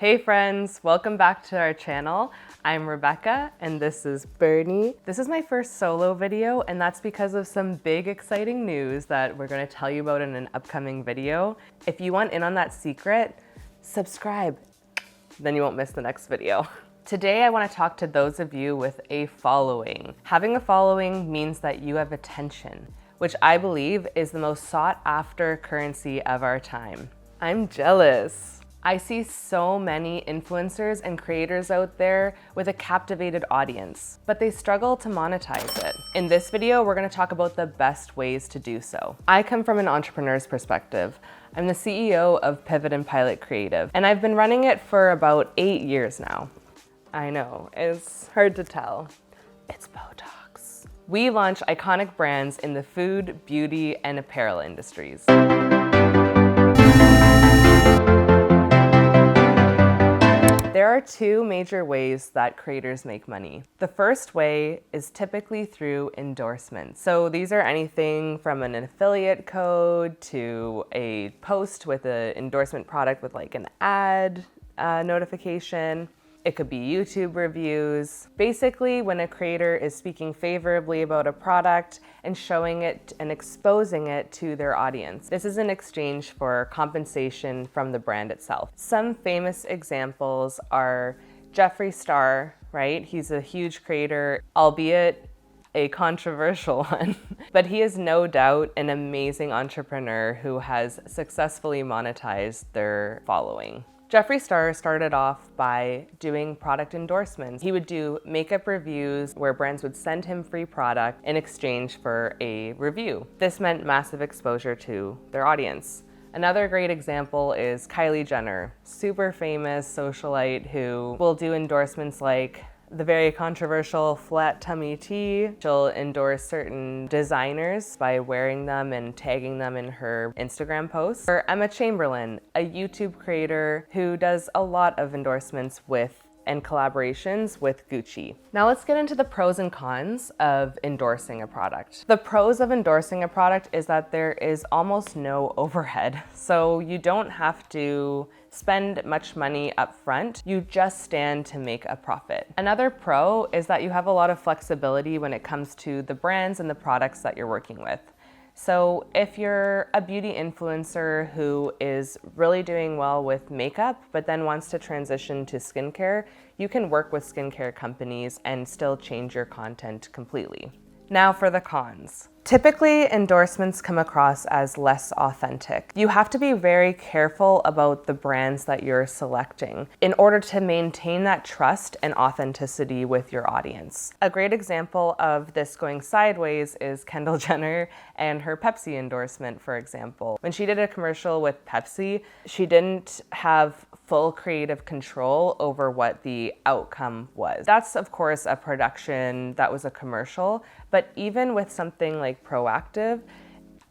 Hey friends, welcome back to our channel. I'm Rebecca and this is Bernie. This is my first solo video and that's because of some big exciting news that we're going to tell you about in an upcoming video. If you want in on that secret, subscribe, then you won't miss the next video. Today I want to talk to those of you with a following. Having a following means that you have attention, which I believe is the most sought after currency of our time. I'm jealous. I see so many influencers and creators out there with a captivated audience, but they struggle to monetize it. In this video, we're going to talk about the best ways to do so. I come from an entrepreneur's perspective. I'm the CEO of Pivot and Pilot Creative, and I've been running it for about 8 years now. I know, it's hard to tell. It's Botox. We launch iconic brands in the food, beauty, and apparel industries. There are two major ways that creators make money. The first way is typically through endorsements. So these are anything from an affiliate code to a post with an endorsement product with like an ad notification. It could be YouTube reviews. Basically, when a creator is speaking favorably about a product and showing it and exposing it to their audience. This is in exchange for compensation from the brand itself. Some famous examples are Jeffree Star, right? He's a huge creator, albeit a controversial one, but he is no doubt an amazing entrepreneur who has successfully monetized their following. Jeffree Star started off by doing product endorsements. He would do makeup reviews where brands would send him free product in exchange for a review. This meant massive exposure to their audience. Another great example is Kylie Jenner, super famous socialite who will do endorsements like the very controversial flat tummy tea. She'll endorse certain designers by wearing them and tagging them in her Instagram posts. Or Emma Chamberlain, a YouTube creator who does a lot of endorsements with and collaborations with Gucci. Now let's get into the pros and cons of endorsing a product. The pros of endorsing a product is that there is almost no overhead. So you don't have to spend much money up front. You just stand to make a profit. Another pro is that you have a lot of flexibility when it comes to the brands and the products that you're working with. So if you're a beauty influencer who is really doing well with makeup, but then wants to transition to skincare, you can work with skincare companies and still change your content completely. Now for the cons. Typically, endorsements come across as less authentic. You have to be very careful about the brands that you're selecting in order to maintain that trust and authenticity with your audience. A great example of this going sideways is Kendall Jenner and her Pepsi endorsement, for example. When she did a commercial with Pepsi, she didn't have full creative control over what the outcome was. That's, of course, a production, that was a commercial, but even with something like Proactive,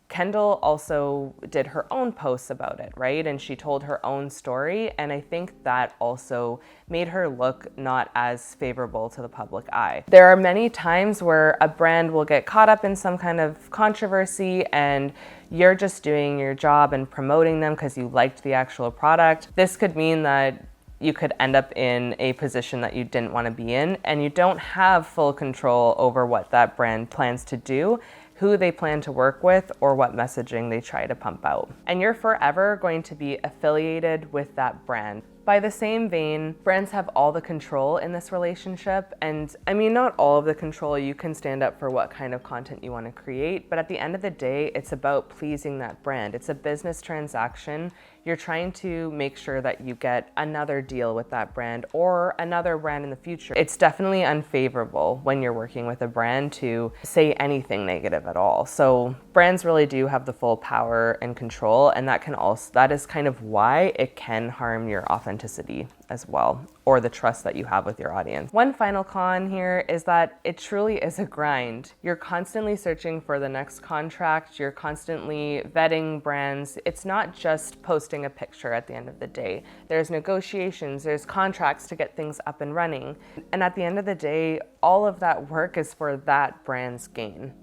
Kendall also did her own posts about it, right? And she told her own story, and I think that also made her look not as favorable to the public eye. There are many times where a brand will get caught up in some kind of controversy and you're just doing your job and promoting them because you liked the actual product. This could mean that you could end up in a position that you didn't want to be in, and you don't have full control over what that brand plans to do, who they plan to work with, or what messaging they try to pump out. And you're forever going to be affiliated with that brand. By the same vein, brands have all the control in this relationship, and I mean, not all of the control. You can stand up for what kind of content you want to create, but at the end of the day, it's about pleasing that brand. It's a business transaction. You're trying to make sure that you get another deal with that brand or another brand in the future. It's definitely unfavorable when you're working with a brand to say anything negative at all. So brands really do have the full power and control, and that is kind of why it can harm your authenticity as well, or the trust that you have with your audience. One final con here is that it truly is a grind. You're constantly searching for the next contract. You're constantly vetting brands. It's not just posting a picture at the end of the day. There's negotiations, there's contracts to get things up and running. And at the end of the day, all of that work is for that brand's gain.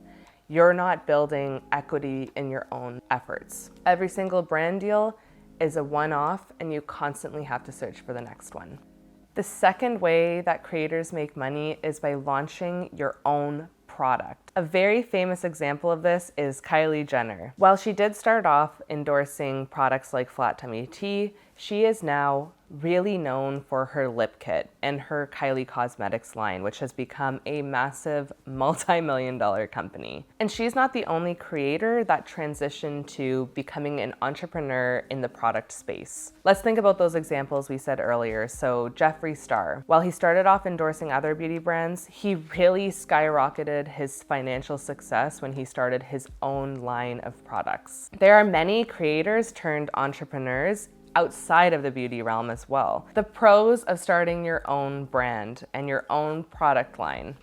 You're not building equity in your own efforts. Every single brand deal is a one-off and you constantly have to search for the next one. The second way that creators make money is by launching your own product. A very famous example of this is Kylie Jenner. While she did start off endorsing products like Flat Tummy Tea, she is now really known for her lip kit and her Kylie Cosmetics line, which has become a massive multi-million-dollar company. And she's not the only creator that transitioned to becoming an entrepreneur in the product space. Let's think about those examples we said earlier. So Jeffree Star, while he started off endorsing other beauty brands, he really skyrocketed his financial success when he started his own line of products. There are many creators turned entrepreneurs outside of the beauty realm as well. The pros of starting your own brand and your own product line.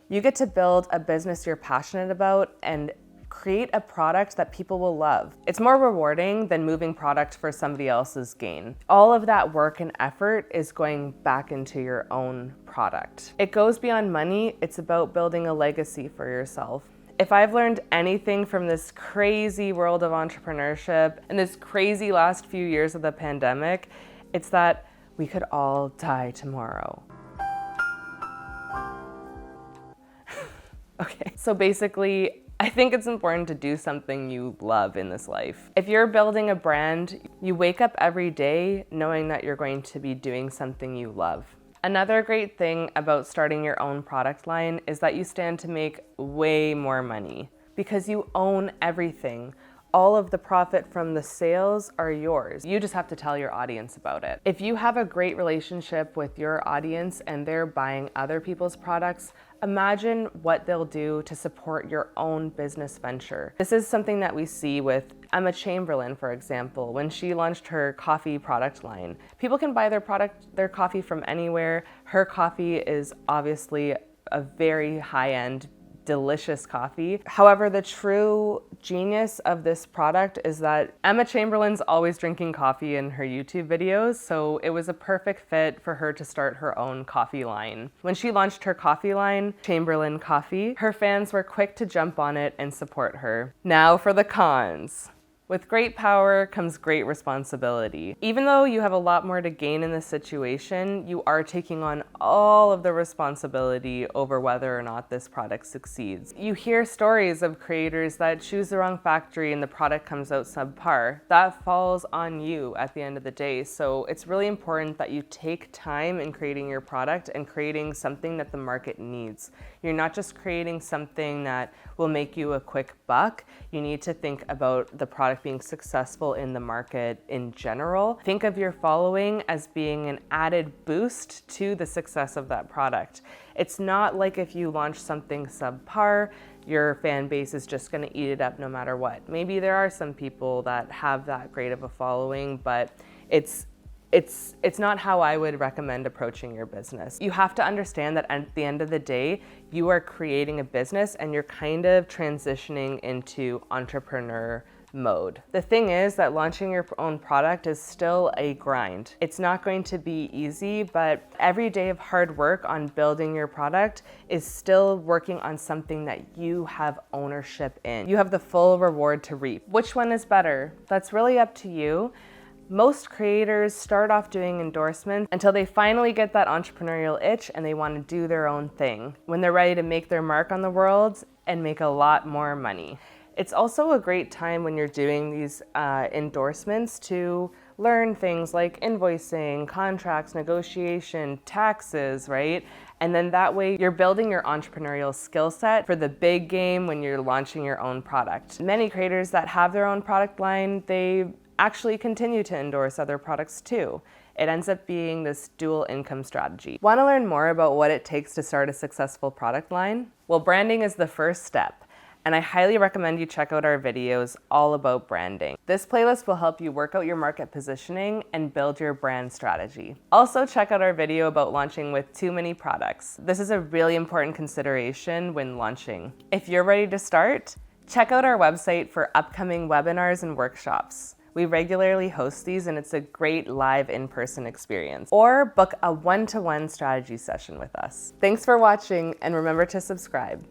You get to build a business you're passionate about and create a product that people will love. It's more rewarding than moving product for somebody else's gain. All of that work and effort is going back into your own product. It goes beyond money. It's about building a legacy for yourself. If I've learned anything from this crazy world of entrepreneurship and this crazy last few years of the pandemic, it's that we could all die tomorrow. Okay, so basically, I think it's important to do something you love in this life. If you're building a brand, you wake up every day knowing that you're going to be doing something you love. Another great thing about starting your own product line is that you stand to make way more money because you own everything. All of the profit from the sales are yours. You just have to tell your audience about it. If you have a great relationship with your audience and they're buying other people's products, imagine what they'll do to support your own business venture. This is something that we see with Emma Chamberlain, for example, when she launched her coffee product line. People can buy their coffee from anywhere. Her coffee is obviously a very high-end, delicious coffee. However, the true genius of this product is that Emma Chamberlain's always drinking coffee in her YouTube videos, so it was a perfect fit for her to start her own coffee line. When she launched her coffee line, Chamberlain Coffee, her fans were quick to jump on it and support her. Now for the cons. With great power comes great responsibility. Even though you have a lot more to gain in this situation, you are taking on all of the responsibility over whether or not this product succeeds. You hear stories of creators that choose the wrong factory and the product comes out subpar. That falls on you at the end of the day. So it's really important that you take time in creating your product and creating something that the market needs. You're not just creating something that will make you a quick buck. You need to think about the product being successful in the market in general. Think of your following as being an added boost to the success of that product. It's not like if you launch something subpar, your fan base is just gonna eat it up no matter what. Maybe there are some people that have that great of a following, but it's not how I would recommend approaching your business. You have to understand that at the end of the day, you are creating a business and you're kind of transitioning into entrepreneur mode. The thing is that launching your own product is still a grind. It's not going to be easy, but every day of hard work on building your product is still working on something that you have ownership in. You have the full reward to reap. Which one is better? That's really up to you. Most creators start off doing endorsements until they finally get that entrepreneurial itch and they want to do their own thing when they're ready to make their mark on the world and make a lot more money. It's also a great time when you're doing these endorsements to learn things like invoicing, contracts, negotiation, taxes, right? And then that way you're building your entrepreneurial skill set for the big game when you're launching your own product. Many creators that have their own product line, they actually continue to endorse other products too. It ends up being this dual income strategy. Want to learn more about what it takes to start a successful product line? Well, branding is the first step. And I highly recommend you check out our videos all about branding. This playlist will help you work out your market positioning and build your brand strategy. Also check out our video about launching with too many products. This is a really important consideration when launching. If you're ready to start, check out our website for upcoming webinars and workshops. We regularly host these and it's a great live in-person experience. Or book a one-to-one strategy session with us. Thanks for watching and remember to subscribe.